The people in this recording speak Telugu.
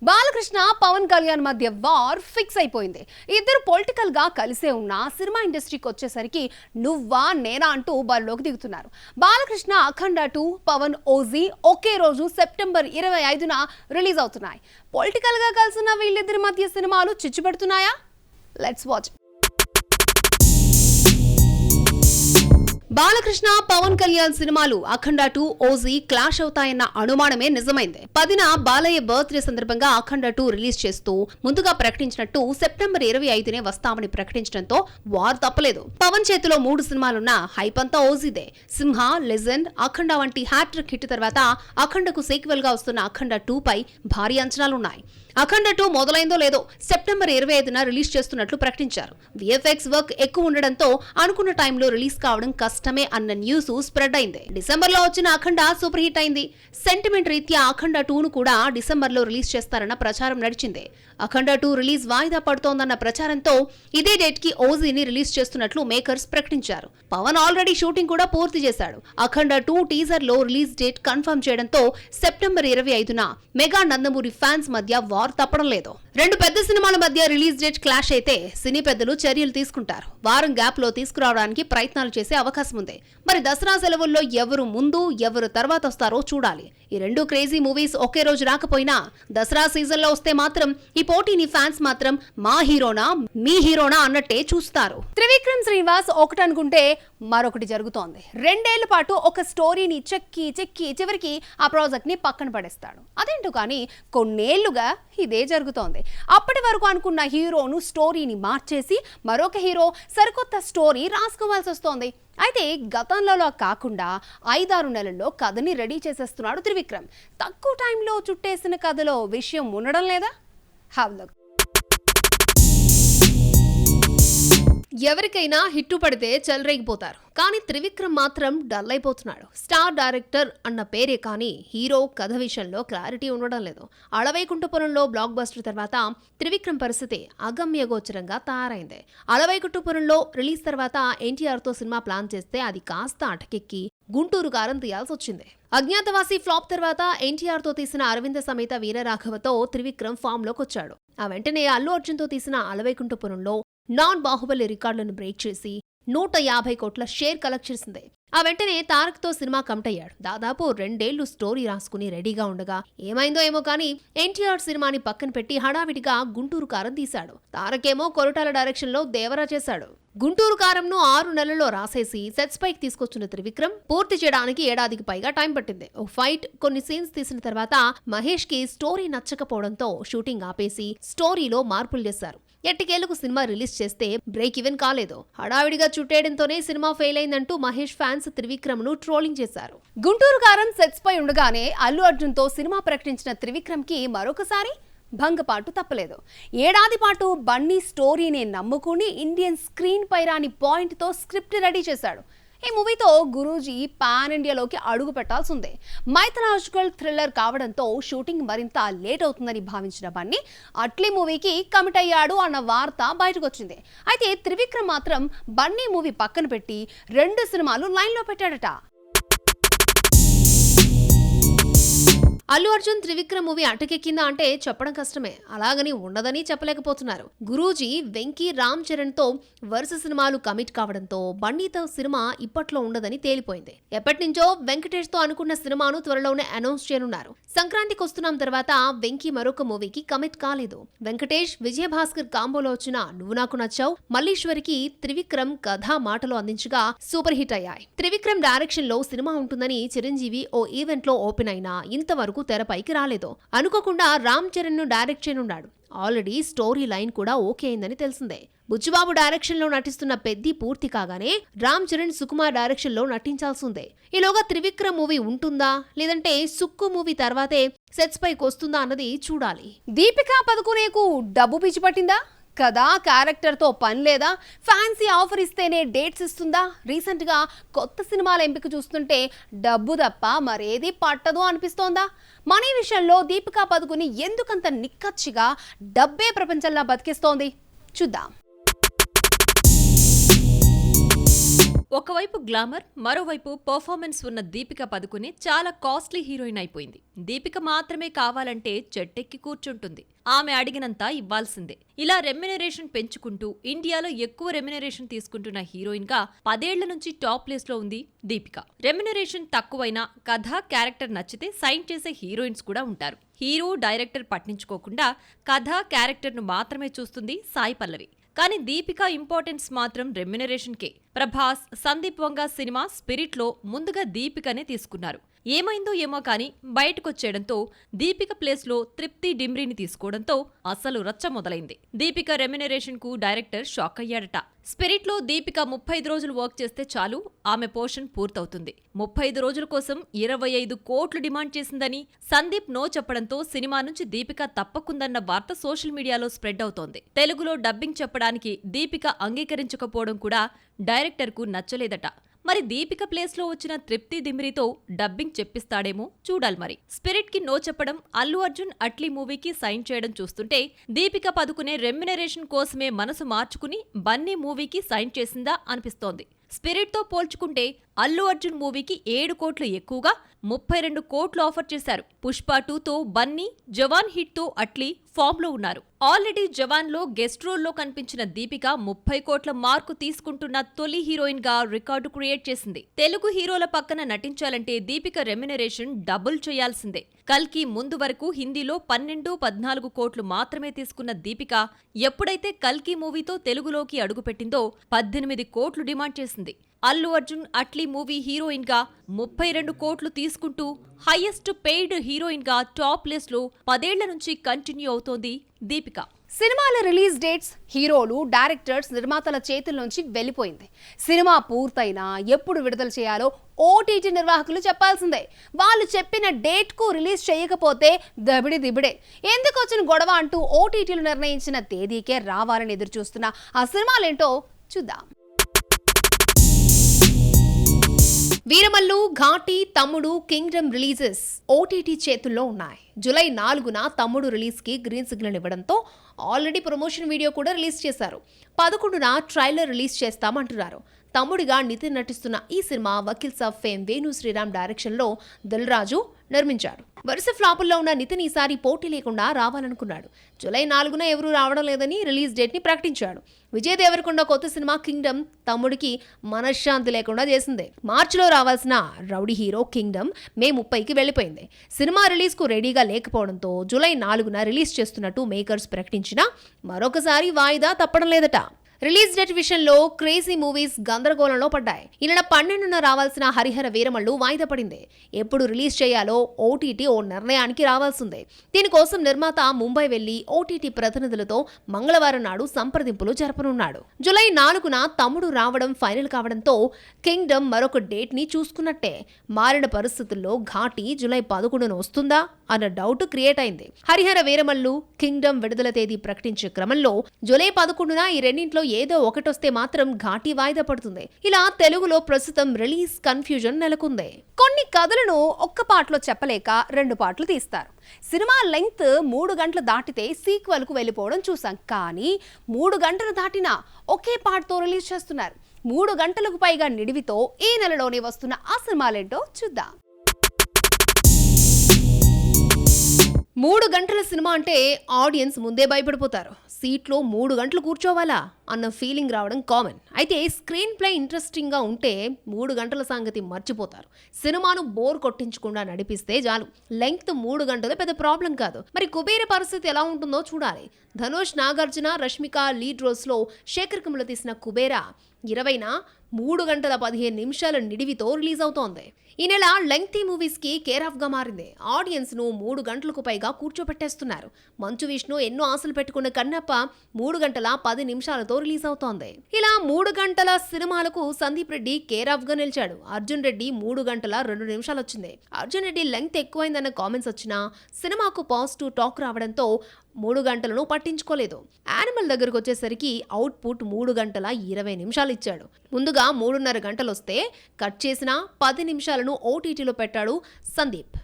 బాలకృష్ణ పవన్ కళ్యాణ్ మధ్య వార్ ఫిక్స్ అయిపోయింది. ఇద్దరు పొలిటికల్ గా కలిసే ఉన్న సినిమా ఇండస్ట్రీకి వచ్చేసరికి నువ్వా నేనా అంటూ బరిలోకి దిగుతున్నారు. బాలకృష్ణ అఖండ 2, పవన్ ఓజీ ఒకే రోజు సెప్టెంబర్ 25న రిలీజ్ అవుతున్నాయి. పొలిటికల్ గా కలిసిన వీళ్ళిద్దరి మధ్య సినిమాలు చిచ్చు పెడుతున్నాయా? Let's watch. బాలకృష్ణ పవన్ కళ్యాణ్ సినిమాలు అఖండ 2, ఓజీ క్లాష్ అవుతాయన్న అనుమానమే నిజమైంది. 10న బాలయ్య బర్త్డే సందర్భంగా అఖండ 2 రిలీజ్ చేస్తూ ముందుగా ప్రకటించినట్టు సెప్టెంబర్ 25నే వస్తామని ప్రకటించడంతో వార్ తప్పలేదు. పవన్ చేతిలో 3 సినిమాలున్న హైప్ అంతా ఓజీదే. సింహ, లెజెండ్, అఖండ వంటి హ్యాట్రిక్ హిట్ తర్వాత అఖండకు సీక్వెల్ గా వస్తున్న అఖండ 2 పై భారీ అంచనాలున్నాయి. అఖండ 2 మొదలైందో లేదో సెప్టెంబర్ 25న రిలీజ్ చేస్తున్నట్లు ప్రకటించారు. విఎఫ్ఎక్స్ వర్క్ ఎక్కువ ఉండడంతో అనుకున్న టైంలో రిలీజ్ కావడం కష్టమే అన్న న్యూస్ స్ప్రెడ్ అయింది. డిసెంబర్ లో వచ్చిన అఖండ సూపర్ హిట్ అయింది. సెంటిమెంట్ రీత్యా అఖండ 2ను కూడా డిసెంబర్ లో రిలీజ్ చేస్తారన్న ప్రచారం నడిచింది. అఖండ 2 రిలీజ్ వాయిదా పడుతోందన్న ప్రచారంతో ఇదే డేట్ కి ఓజీని రిలీజ్ చేస్తున్నట్లు మేకర్స్ ప్రకటించారు. పవన్ ఆల్రెడీ షూటింగ్ కూడా పూర్తి చేశాడు. అఖండ 2 టీజర్ లో రిలీజ్ డేట్ కన్ఫర్మ్ చేయడంతో సెప్టెంబర్ 25న మెగా నందమూరి ఫ్యాన్స్ మధ్య వార్ తప్పడం లేదు. రెండు పెద్ద సినిమాల మధ్య రిలీజ్ డేట్ క్లాష్ అయితే సినీ పెద్దలు చర్యలు తీసుకుంటారు. వారం గ్యాప్ లో తీసుకురావడానికి ప్రయత్నాలు చేసే అవకాశం ఉంది. మరి దసరా సెలవుల్లో ఎవరు ముందు ఎవరు తర్వాత వస్తారో చూడాలి. ఈ రెండు క్రేజీ మూవీస్ ఒకే రోజు రాకపోయినా దసరా సీజన్ లో వస్తే మాత్రం ఈ పోటీని ఫ్యాన్స్ మాత్రం మా హీరోనా మీ హీరోనా అన్నట్టే చూస్తారు. త్రివిక్రమ్ శ్రీనివాస్ ఒకటి అనుకుంటే మరొకటి జరుగుతోంది. 2 ఏళ్ల పాటు ఒక స్టోరీని చెక్కి చివరికి ఆ ప్రాజెక్ట్ ని పక్కన పడేస్తాడు. అదేంటో కానీ కొన్నేళ్లుగా ఇదే జరుగుతోంది. అప్పటి వరకు అనుకున్న హీరోను స్టోరీని మార్చేసి మరొక హీరో సరికొత్త స్టోరీ రాసుకోవాల్సి వస్తోంది. అయితే గతంలో కాకుండా 5-6 నెలల్లో కథని రెడీ చేసేస్తున్నాడు త్రివిక్రమ్. తక్కువ టైంలో చుట్టేసిన కథలో విషయం ఉండడం లేదా? Have look. ఎవరికైనా హిట్టు పడితే చెలరేగిపోతారు. కానీ త్రివిక్రమ్ మాత్రం డల్ అయిపోతున్నాడు. స్టార్ డైరెక్టర్ అన్న పేరే కానీ హీరో కథ విషయంలో క్లారిటీ ఉండడం లేదు. అలవైకుంఠపురంలో బ్లాక్ బస్టర్ తర్వాత త్రివిక్రమ్ పరిస్థితి అగమ్యగోచరంగా తయారైంది. అలవైకుంఠపురంలో రిలీజ్ తర్వాత ఎన్టీఆర్తో సినిమా ప్లాన్ చేస్తే అది కాస్త అటకెక్కి గుంటూరు కారం తీయాల్సి వచ్చింది. అజ్ఞాతవాసి ఫ్లాప్ తర్వాత ఎన్టీఆర్తో తీసిన అరవింద సమేత వీరరాఘవతో త్రివిక్రమ్ ఫామ్ లోకి వచ్చాడు. ఆ వెంటనే అల్లు అర్జున్తో తీసిన అలవైకుంఠపురంలో నాన్ బాహుబలి రికార్డులను బ్రేక్ చేసి 150 కోట్ల షేర్ కలెక్ట్ చేసింది. ఆ వెంటనే తారక్తో సినిమా కమిట్ అయ్యాడు. దాదాపు 2 ఏళ్లు స్టోరీ రాసుకుని రెడీగా ఉండగా ఏమైందో ఏమో కానీ ఎన్టీఆర్ సినిమాని పక్కన పెట్టి హడావిడిగా గుంటూరు కారం తీశాడు. తారకేమో కొరటాల డైరెక్షన్ లో దేవరా చేశాడు. గుంటూరు కారంను 6 నెలల్లో రాసేసి సెట్స్ పైకి తీసుకొచ్చిన త్రివిక్రమ్ పూర్తి చేయడానికి ఏడాదికి పైగా టైం పట్టింది. ఓ ఫైట్, కొన్ని సీన్స్ తీసిన తర్వాత మహేష్ కి స్టోరీ నచ్చకపోవడంతో షూటింగ్ ఆపేసి స్టోరీలో మార్పులు చేశారు. ఎట్టికేళ్లకు సినిమా రిలీజ్ చేస్తే బ్రేక్ ఈవెన్ కాలేదు. హడావిడిగా చుట్టేయడంతోనే సినిమా ఫెయిల్ అయిందంటూ మహేష్ ఫ్యాన్స్ త్రివిక్రమ్ ను ట్రోలింగ్ చేశారు. గుంటూరు కారం సెట్స్ పై ఉండగానే అల్లు అర్జున్ తో సినిమా ప్రకటించిన త్రివిక్రమ్ కి మరొకసారి భంగపాటు తప్పలేదు. ఏడాది పాటు బన్నీ స్టోరీని నమ్ముకుని ఇండియన్ స్క్రీన్ పై రాని పాయింట్ తో స్క్రిప్ట్ రెడీ చేశాడు. ఈ మూవీతో గురూజీ పాన్ ఇండియాలోకి అడుగు పెట్టాల్సి ఉంది. మైథలాజికల్ థ్రిల్లర్ కావడంతో షూటింగ్ మరింత లేట్ అవుతుందని భావించిన బన్నీ అట్లీ మూవీకి కమిట్ అయ్యాడు అన్న వార్త బయటకు వచ్చింది. అయితే త్రివిక్రమ్ మాత్రం బన్నీ మూవీ పక్కన పెట్టి 2 సినిమాలు లైన్లో పెట్టాడట. అల్లు అర్జున్ త్రివిక్రమ్ మూవీ అటకెక్కిందా అంటే చెప్పడం కష్టమే. అలాగని ఉండదని చెప్పలేకపోతున్నారు. గురూజీ, వెంకీ, రామ్ చరణ్ తో వరుస సినిమాలు కమిట్ కావడంతో బన్నీతో సినిమా ఇప్పట్లో ఉండదని తేలిపోయింది. ఎప్పటి నుంచో వెంకటేష్ తో అనుకున్న సినిమాను త్వరలోనే అనౌన్స్ చేయనున్నారు. సంక్రాంతికి వస్తున్నాం తర్వాత వెంకీ మరొక మూవీకి కమిట్ కాలేదు. వెంకటేష్, విజయభాస్కర్ కాంబోలో వచ్చిన నువ్వు నాకు నచ్చావు, మల్లీశ్వరికి త్రివిక్రమ్ కథ మాటలు అందించగా సూపర్ హిట్ అయ్యాయి. త్రివిక్రమ్ డైరెక్షన్ లో సినిమా ఉంటుందని చిరంజీవి ఓ ఈవెంట్ లో ఓపెన్ అయినా ఇంతవరకు తెరపైకి రాలేదు. అనుకోకుండా రామ్ చరణ్ ను డైరెక్ట్ చేయనున్నాడు. ఆల్రెడీ స్టోరీ లైన్ కూడా ఓకే అయిందని తెలిసిందే. బుచ్చిబాబు డైరెక్షన్ లో నటిస్తున్న పెద్ది పూర్తి కాగానే రామ్ చరణ్, సుకుమార్ డైరెక్షన్ లో నటించాల్సి ఉంది. ఈలోగా త్రివిక్రమ్ మూవీ ఉంటుందా లేదంటే సుక్కు మూవీ తర్వాతే సెట్స్ పైకి వస్తుందా అన్నది చూడాలి. దీపికా పదుకునేకు డబ్బు పిచ్చి పట్టిందా? కదా క్యారెక్టర్తో పని లేదా? ఫ్యాన్సీ ఆఫర్ ఇస్తేనే డేట్స్ ఇస్తుందా? రీసెంట్గా కొత్త సినిమాల ఎంపిక చూస్తుంటే డబ్బు తప్ప మరేది పట్టదు అనిపిస్తోందా? మనీ విషయంలో దీపికా పదుకుని ఎందుకంత నిక్కచ్చిగా డబ్బే ప్రపంచంలా బతికిస్తోంది? చూద్దాం. ఒకవైపు గ్లామర్, మరోవైపు పర్ఫార్మెన్స్ ఉన్న దీపిక పదుకునే చాలా కాస్ట్లీ హీరోయిన్ అయిపోయింది. దీపిక మాత్రమే కావాలంటే చెట్టెక్కి కూర్చుంటుంది. ఆమె అడిగినంత ఇవ్వాల్సిందే. ఇలా రెమ్యునరేషన్ పెంచుకుంటూ ఇండియాలో ఎక్కువ రెమ్యునరేషన్ తీసుకుంటున్న హీరోయిన్ గా 10 ఏళ్ల నుంచి టాప్ ప్లేస్ లో ఉంది దీపిక. రెమ్యునరేషన్ తక్కువైనా కథ, క్యారెక్టర్ నచ్చితే సైన్ చేసే హీరోయిన్స్ కూడా ఉంటారు. హీరో, డైరెక్టర్ పట్టించుకోకుండా కథ, క్యారెక్టర్ ను మాత్రమే చూస్తుంది సాయి పల్లవి. కానీ దీపిక ఇంపార్టెన్స్ మాత్రం రెమ్యునరేషన్కే. ప్రభాస్, సందీప్ వంగ సినిమా స్పిరిట్ లో ముందుగా దీపికనే తీసుకున్నారు. ఏమైందో ఏమో కానీ బయటకొచ్చేయడంతో దీపిక ప్లేస్ లో తృప్తి డిమ్రీని తీసుకోవడంతో అసలు రచ్చ మొదలైంది. దీపిక రెమ్యునరేషన్ కు డైరెక్టర్ షాక్ అయ్యాడట. స్పిరిట్ లో దీపిక 35 రోజులు వర్క్ చేస్తే చాలు, ఆమె పోర్షన్ పూర్తవుతుంది. 35 రోజుల కోసం 25 కోట్లు డిమాండ్ చేసిందని సందీప్ నో చెప్పడంతో సినిమా నుంచి దీపిక తప్పకుందన్న వార్త సోషల్ మీడియాలో స్ప్రెడ్ అవుతోంది. తెలుగులో డబ్బింగ్ చెప్పడానికి దీపిక అంగీకరించకపోవడం కూడా డైరెక్టర్ కు నచ్చలేదట. మరి దీపిక ప్లేస్ లో వచ్చిన తృప్తి దిమ్రీతో డబ్బింగ్ చెప్పిస్తాడేమో చూడాలి. మరి స్పిరిట్ కి నో చెప్పడం, అల్లు అర్జున్ అట్లీ మూవీకి సైన్ చేయడం చూస్తుంటే దీపిక పదుకునే రెమ్యునరేషన్ కోసమే మనసు మార్చుకుని బన్నీ మూవీకి సైన్ చేసిందా అనిపిస్తోంది. స్పిరిట్ తో పోల్చుకుంటే అల్లు అర్జున్ మూవీకి 7 కోట్లు ఎక్కువగా 32 కోట్లు ఆఫర్ చేశారు. పుష్ప 2తో బన్నీ, జవాన్ హిట్ తో అట్లీ ఫామ్ లో ఉన్నారు. ఆల్రెడీ జవాన్ లో గెస్ట్ రోల్ లో కనిపించిన దీపిక 30 కోట్ల మార్కు తీసుకుంటున్న తొలి హీరోయిన్ గా రికార్డు క్రియేట్ చేసింది. తెలుగు హీరోల పక్కన నటించాలంటే దీపిక రెమ్యునరేషన్ డబుల్ చేయాల్సిందే. కల్కి ముందు వరకు హిందీలో 12-14 కోట్లు మాత్రమే తీసుకున్న దీపిక ఎప్పుడైతే కల్కి మూవీతో తెలుగులోకి అడుగుపెట్టిందో 18 కోట్లు డిమాండ్ చేసింది. అల్లు అర్జున్ అట్లీ మూవీ హీరోయిన్ గా 32 కోట్లు తీసుకుంటూ హైయెస్ట్ పెయిడ్ హీరోయిన్ గా టాప్ లిస్ట్ లో 10 ఏళ్ల నుంచి కంటిన్యూ అవుతోంది దీపిక. సినిమాల రిలీజ్ డేట్స్ హీరోలు, డైరెక్టర్స్, నిర్మాతల చేతుల నుంచి వెళ్లిపోయింది. సినిమా పూర్తయినా ఎప్పుడు విడుదల చేయాలో ఓటీటీ నిర్వాహకులు చెప్పాల్సిందే. వాళ్ళు చెప్పిన డేట్ కు రిలీజ్ చేయకపోతే దిబిడే. ఎందుకు వచ్చిన గొడవ అంటూ ఓటీటీలు నిర్ణయించిన తేదీకే రావాలని ఎదురు చూస్తున్న ఆ సినిమాలేంటో చూద్దాం. వీరమల్లు, ఘాటి, తమ్ముడు, కింగ్డమ్ రిలీజెస్ ఓటీటీ చేతుల్లో ఉన్నాయి. జూలై 4న తమ్ముడు రిలీజ్ కి గ్రీన్ సిగ్నల్ ఇవ్వడంతో ఆల్రెడీ ప్రమోషన్ వీడియో కూడా రిలీజ్ చేశారు. 11న ట్రైలర్ రిలీజ్ చేస్తామంటున్నారు. తమ్ముడిగా నితిన్ నటిస్తున్న ఈ cinema Vakeel Saab fame Venu Sriram direction లో దిల్ రాజు నిర్మించాడు. వరుస ఫ్లాపుల్లో ఉన్న నితిన్ ఈసారి పోటీ లేకుండా రావాలనుకున్నాడు. జూలై 4న ఎవరూ రావడం లేదని రిలీజ్ డేట్ ని ప్రకటించాడు. విజయ్ దేవరకొండ కొత్త సినిమా కింగ్డమ్ తమ్ముడికి మనశ్శాంతి లేకుండా చేసింది. మార్చిలో రావాల్సిన రౌడీ హీరో కింగ్డమ్ మే 30కి వెళ్లిపోయింది. సినిమా రిలీజ్ కు రెడీగా లేకపోవడంతో జూలై 4న రిలీజ్ చేస్తున్నట్టు మేకర్స్ ప్రకటించినా మరొకసారి వాయిదా తప్పడం లేదట. రిలీజ్ డేట్ విషయంలో క్రేజీ మూవీస్ గందరగోళంలో పడ్డాయి. ఈ నెల 12న రావాల్సిన హరిహర వీరమల్లు వాయిదా పడింది. ఎప్పుడు రిలీజ్ చేయాలో ఓటీటీ ఓ నిర్ణయానికి రావాల్సిందే. దీనికోసం నిర్మాత ముంబై వెళ్లి ఓటీటీ ప్రతినిధులతో మంగళవారం నాడు సంప్రదింపులు జరపనున్నాడు. జూలై 4న తమ్ముడు రావడం ఫైనల్ కావడంతో కింగ్డమ్ మరొక డేట్ ని చూసుకున్నట్టే. మారిన పరిస్థితుల్లో ఘాటి జూలై 11న వస్తుందా అన్న డౌట్ క్రియేట్ అయింది. హరిహర వీరమల్లు, కింగ్డమ్ విడుదల తేదీ ప్రకటించే క్రమంలో జూలై 11న ఈ రెండింట్లో ఏదో ఒకటొస్తే మాత్రం ఘాటి వాయిదా పడుతుంది. ఇలా తెలుగులో ప్రస్తుతం రిలీజ్ కన్ఫ్యూజన్ నెలకొంది. కొన్ని కథలను ఒక్క పాటలో చెప్పలేక 2 పాటలు తీస్తారు. సినిమా లెంగ్త్ 3 గంటలు దాటితే సీక్వెల్ కు వెళ్ళిపోవడం చూసాం. కానీ 3 గంటలు దాటినా ఒకే పాటతో రిలీజ్ చేస్తున్నారు. 3 గంటలకు పైగా నిడివితో ఈ నెలలోనే వస్తున్న ఆ సినిమాలేంటో చూద్దాం. 3 గంటల సినిమా అంటే ఆడియన్స్ ముందే భయపడిపోతారు. సీట్లో 3 గంటలు కూర్చోవాలా అన్న ఫీలింగ్ రావడం కామన్. అయితే స్క్రీన్ ప్లే ఇంట్రెస్టింగ్ గా ఉంటే 3 గంటల సంగతి మర్చిపోతారు. సినిమాను బోర్ కొట్టించకుండా నడిపిస్తే చాలు. లెంగ్త్ 3 గంటలు పెద్ద ప్రాబ్లం కాదు. మరి కుబేర పరిస్థితి ఎలా ఉంటుందో చూడాలి. ధనుష్, నాగార్జున, రష్మిక లీడ్ రోల్స్ లో శేఖర్ కమల తీసిన కుబేర 20న 3 గంటల 15 నిమిషాల నిడివితో రిలీజ్ అవుతోంది. ఈ నెల లెంగ్తీ మూవీస్ కి కేర్ ఆఫ్ గా మారింది. ఆడియన్స్ ను 3 గంటలకు పైగా కూర్చోపెట్టేస్తున్నారు. మంచు విష్ణు ఎన్నో ఆశలు పెట్టుకున్న కన్నప్ప 3 గంటల 10 నిమిషాలతో రిలీజ్ అవుతోంది. ఇలా 3 గంటల సినిమాలకు సందీప్ రెడ్డి కేర్ ఆఫ్ గా నిలిచాడు. అర్జున్ రెడ్డి 3 గంటల 2 నిమిషాలు వచ్చింది. అర్జున్ రెడ్డి లెంగ్త్ ఎక్కువైందన్న కామెంట్స్ వచ్చినా సినిమాకు పాజిటివ్ టాక్ రావడంతో 3 గంటలను పట్టించుకోలేదు. యానిమల్ దగ్గరకు వచ్చేసరికి అవుట్పుట్ 3 గంటల 20 నిమిషాలు ఇచ్చాడు. ముందుగా 3.5 గంటలు వస్తే కట్ చేసిన 10 నిమిషాలను ఓటీటీలో పెట్టాడు సందీప్.